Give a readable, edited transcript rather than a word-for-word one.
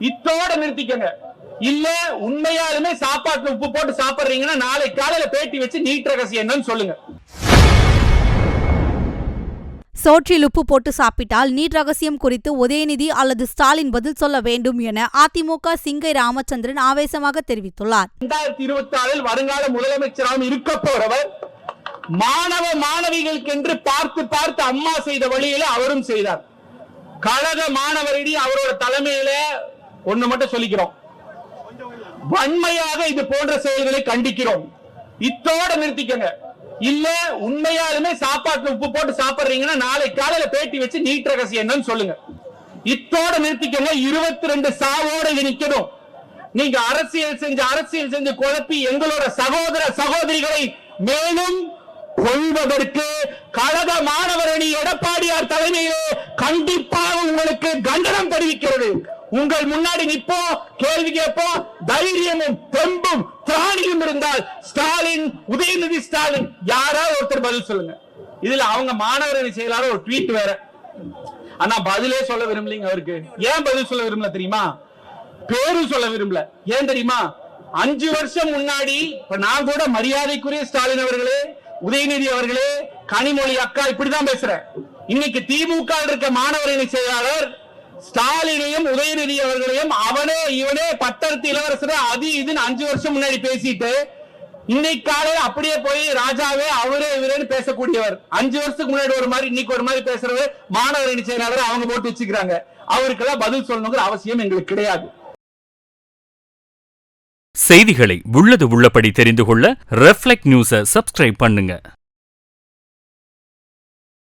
இத்தோட நிறுத்திக்கங்க. இல்ல உண்மையாலுமே சாப்பாட்டுல உப்பு போட்டு சாப்பிடுறீங்கன்னா நாளை காலையில பேட்டி வச்சு நீட் ரகசியம் என்னன்னு சொல்லுங்க. சோற்றில் உப்பு போட்டு சாப்பிட்டால் நீட் ரகசியம் குறித்து உதயநிதி அல்லது ஸ்டாலின் பதில் சொல்ல வேண்டும் என அதிமுக சிங்கை ராமச்சந்திரன் ஆவேசமாக தெரிவித்துள்ளார். 2024 வருங்கால முதலமைச்சராக இருக்க போறவர் மாணவ மாணவிகளுக்கென்று பார்த்து பார்த்து அம்மா செய்த வழியில அவரும் செய்தார். கழக மாணவரிடையே அவரோட தலைமையில ஒண்ணு மட்டும் சொல்லிக்கிறோம், வன்மையாக இது போன்ற செயல்களை கண்டிக்கிறோம். இத்தோட நிறுத்திக்கங்க. இல்ல உண்மையாலுமே சாப்பாட்டுல உப்பு போட்டு சாப்பிடுறீங்கன்னா நாளை காலையில பேட்டி வச்சு நீட் ரகசியம் என்னன்னு சொல்லுங்க. இத்தோட நிறுத்திக்கங்க. 22 சாவோட இது நிக்கணும். நீங்க அரசியல் செஞ்சு குழப்பி எங்களோட சகோதர சகோதரிகளை மேலும் கொள்வதற்கு கழக மாணவர் அணி எடப்பாடியார் தலைமையிலே கண்டிப்பாக உங்களுக்கு கண்டனம் தெரிவிக்கிறது. உங்கள் முன்னாடி நிற்போம், கேள்வி கேட்போம். தைரியமும் தெம்பும் திராணியும் இருந்தால் ஸ்டாலின், உதயநிதி ஸ்டாலின் யாராவது ஒருத்தர் பதில் சொல்லுங்க. இதுல அவங்க மாணவர் அணி செயலாளர் ஒரு ட்வீட் வேற, ஆனா பதிலே சொல்ல விரும்பலீங்க. அவருக்கு ஏன் பதில் சொல்ல விரும்பல தெரியுமா? பேரும் சொல்ல விரும்பல. ஏன் தெரியுமா? 5 வருஷம் முன்னாடி நான் கூட மரியாதைக்குரிய ஸ்டாலின் அவர்களே, உதயநிதி அவர்களே, கனிமொழி அக்கா இப்படிதான் பேசுறேன். இன்னைக்கு திமுக இருக்க மாணவர் அணி செயலாளர் ஸ்டாலினையும் உதயநிதி அவர்களையும் அவனே இவனே பட்டத்து இளவரசர் அது இதுன்னு 5 வருஷம் முன்னாடி பேசிட்டு இன்னைக்கு காலையில் அப்படியே போய் ராஜாவே அவரே இவரேன்னு பேசக்கூடியவர். 5 வருஷத்துக்கு முன்னாடி ஒரு மாதிரி இன்னைக்கு ஒரு மாதிரி பேசுறவர் மாணவர் அணி செயலாளர் அவங்க போட்டு வச்சுக்கிறாங்க. அவருக்கெல்லாம் பதில் சொல்லணுங்கிற அவசியம் எங்களுக்கு கிடையாது. செய்திகளை உள்ளது உள்ளபடி தெரிந்து கொள்ள ரெஃப்ளெக்ட் நியூஸை சப்ஸ்கிரைப் பண்ணுங்க.